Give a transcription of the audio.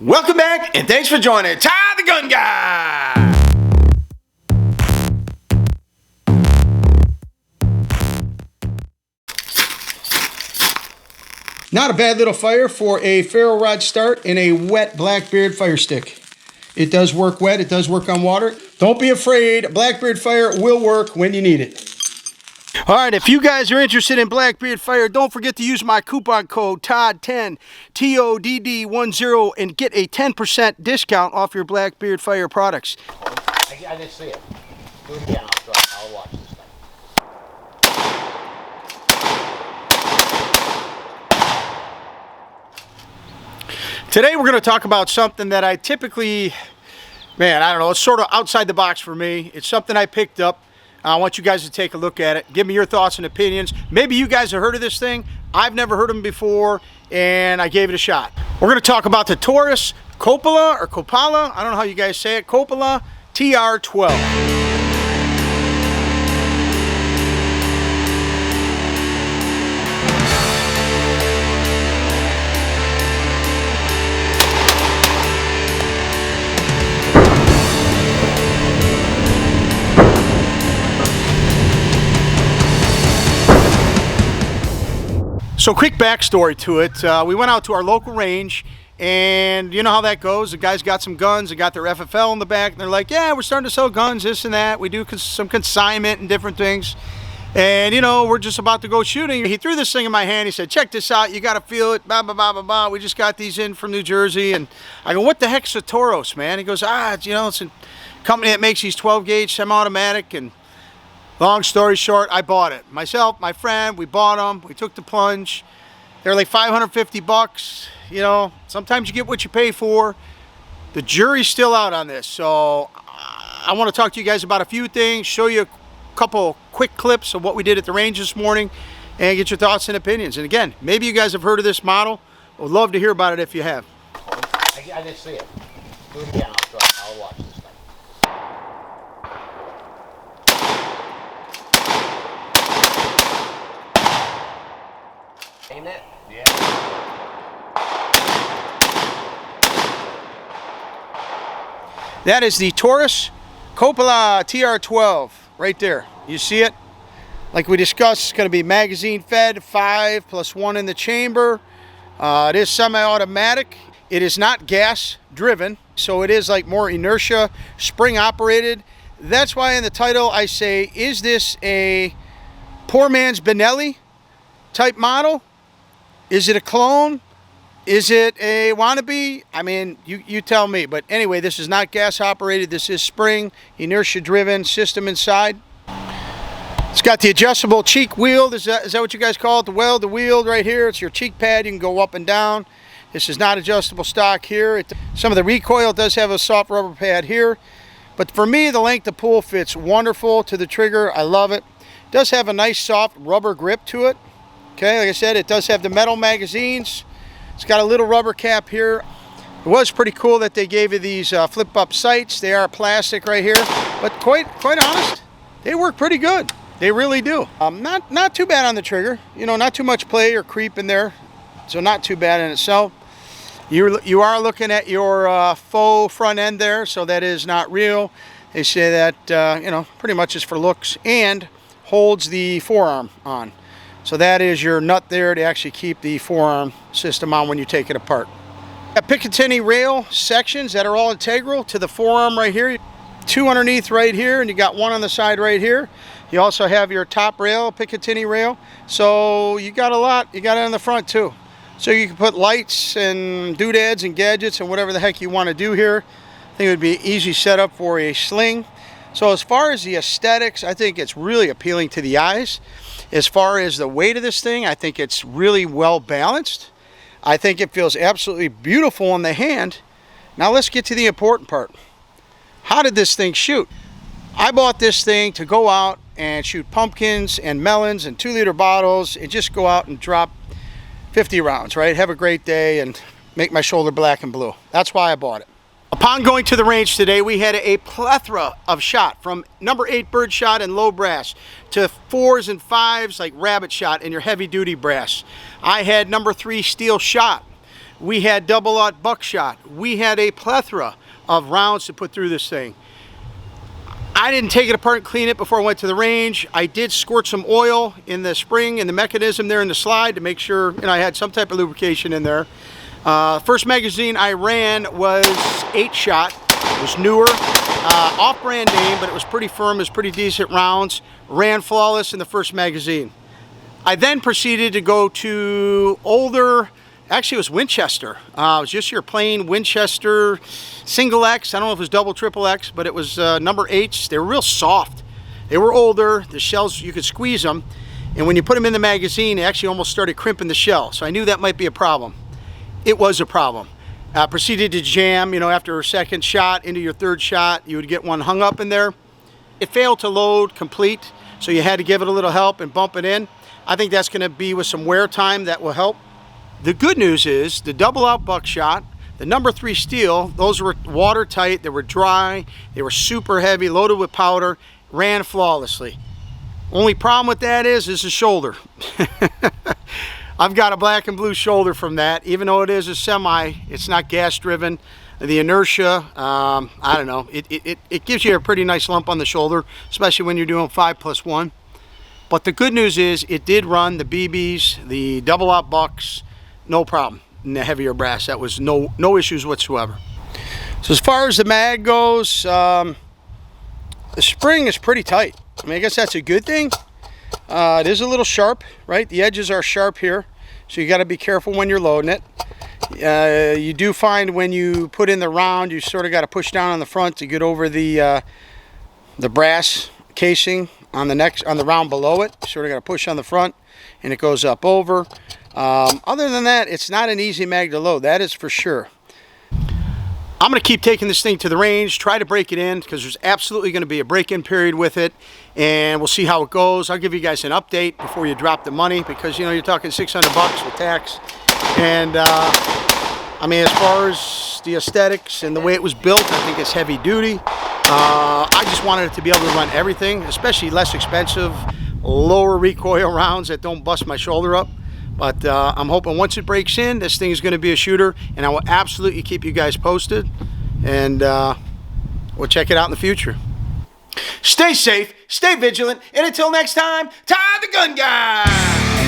Welcome back, and thanks for joining Ty the Gun Guy. Not a bad little fire for a ferro rod start in a wet Blackbeard fire stick. It does work wet, it does work on water. Don't be afraid, Blackbeard fire will work when you need it. All right, if you guys are interested in Blackbeard fire, don't forget to use my coupon code TODD10, TODD10, and get a 10% discount off your Blackbeard fire products. I didn't see it. Do it again, I'll watch this thing. Today we're going to talk about something that I typically, I don't know, it's sort of outside the box for me. It's something I picked up. I want you guys to take a look at it. Give me your thoughts and opinions. Maybe you guys have heard of this thing. I've never heard of them before, and I gave it a shot. We're going to talk about the Toros Copolla or Copolla. I don't know how you guys say it. Copolla TR12. So quick backstory to it, we went out to our local range, and you know how that goes. The guys got some guns, they got their FFL in the back, and they're like, yeah, we're starting to sell guns, this and that. We do some consignment and different things. And you know, we're just about to go shooting. He threw this thing in my hand, he said, check this out, you gotta feel it, blah, blah, blah, blah, blah. We just got these in from New Jersey. And I go, what the heck's a Toros, man? He goes, you know, it's a company that makes these 12 gauge semi-automatic. And long story short, I bought it. Myself, my friend, we bought them. We took the plunge. They're like 550 bucks. You know, sometimes you get what you pay for. The jury's still out on this. So I want to talk to you guys about a few things, show you a couple quick clips of what we did at the range this morning, and get your thoughts and opinions. And again, maybe you guys have heard of this model. I would love to hear about it if you have. I didn't see it. Do it again, I'll watch this thing. Ain't it? Yeah. That is the Toros Copolla TR12 right there. You see it? Like we discussed, it's going to be magazine fed, 5 + 1 in the chamber. It is semi-automatic. It is not gas driven, so it is like more inertia, spring operated. That's why in the title I say, is this a poor man's Benelli type model? Is it a clone? Is it a wannabe? I mean, you tell me. But anyway, this is not gas operated. This is spring, inertia driven system inside. It's got the adjustable cheek wheel. Is that what you guys call it? The wheel right here. It's your cheek pad. You can go up and down. This is not adjustable stock here. Some of the recoil does have a soft rubber pad here. But for me, the length of pull fits wonderful to the trigger. I love it. It does have a nice soft rubber grip to it. Okay, like I said, it does have the metal magazines. It's got a little rubber cap here. It was pretty cool that they gave you these flip-up sights. They are plastic right here, but quite honest, they work pretty good. They really do. Not too bad on the trigger. You know, not too much play or creep in there, so not too bad in itself. You are looking at your faux front end there, so that is not real. They say that you know, pretty much is for looks and holds the forearm on. So that is your nut there to actually keep the forearm system on when you take it apart. Got Picatinny rail sections that are all integral to the forearm right here. 2 underneath right here, and you got 1 on the side right here. You also have your top rail, Picatinny rail. So you got a lot. You got it on the front too. So you can put lights and doodads and gadgets and whatever the heck you want to do here. I think it would be an easy setup for a sling. So as far as the aesthetics, I think it's really appealing to the eyes. As far as the weight of this thing, I think it's really well balanced. I think it feels absolutely beautiful in the hand. Now let's get to the important part. How did this thing shoot? I bought this thing to go out and shoot pumpkins and melons and 2-liter bottles and just go out and drop 50 rounds, right? Have a great day and make my shoulder black and blue. That's why I bought it. Upon going to the range today, we had a plethora of shot, from number 8 bird shot and low brass to 4s and 5s like rabbit shot and your heavy duty brass. I had number 3 steel shot. We had double-aught buckshot. We had a plethora of rounds to put through this thing. I didn't take it apart and clean it before I went to the range. I did squirt some oil in the spring and the mechanism there in the slide to make sure I had some type of lubrication in there. First magazine I ran was 8-shot. It was newer, off-brand name, but it was pretty firm. It was pretty decent rounds. Ran flawless in the first magazine. I then proceeded to go to older. Actually, it was Winchester. It was just your plain Winchester single X. I don't know if it was double, triple X, but it was number 8s. They were real soft. They were older. The shells, you could squeeze them. And when you put them in the magazine, they actually almost started crimping the shell. So I knew that might be a problem. It was a problem. Proceeded to jam, after a second shot into your third shot, you would get one hung up in there. It failed to load complete, so you had to give it a little help and bump it in. I think that's going to be with some wear time that will help. The good news is the double-aught buckshot, the number 3 steel, those were watertight, they were dry, they were super heavy, loaded with powder, ran flawlessly. Only problem with that is the shoulder. I've got a black and blue shoulder from that. Even though it is a semi, it's not gas driven. The inertia, I don't know, it gives you a pretty nice lump on the shoulder, especially when you're doing 5+1. But the good news is it did run the BBs, the double-aught bucks, no problem. In the heavier brass, that was no issues whatsoever. So as far as the mag goes, the spring is pretty tight. I mean, I guess that's a good thing. It is a little sharp, right? The edges are sharp here, so you got to be careful when you're loading it. You do find when you put in the round, you sort of got to push down on the front to get over the brass casing on the round below it. You sort of got to push on the front, and it goes up over. Other than that, it's not an easy mag to load, that is for sure. I'm going to keep taking this thing to the range, try to break it in, because there's absolutely going to be a break-in period with it, and we'll see how it goes. I'll give you guys an update before you drop the money, because you're talking $600 with tax. And I mean, as far as the aesthetics and the way it was built, I think it's heavy duty. I just wanted it to be able to run everything, especially less expensive, lower recoil rounds that don't bust my shoulder up. But I'm hoping once it breaks in, this thing is going to be a shooter, and I will absolutely keep you guys posted, and we'll check it out in the future. Stay safe, stay vigilant, and until next time, Todd the Gun Guy!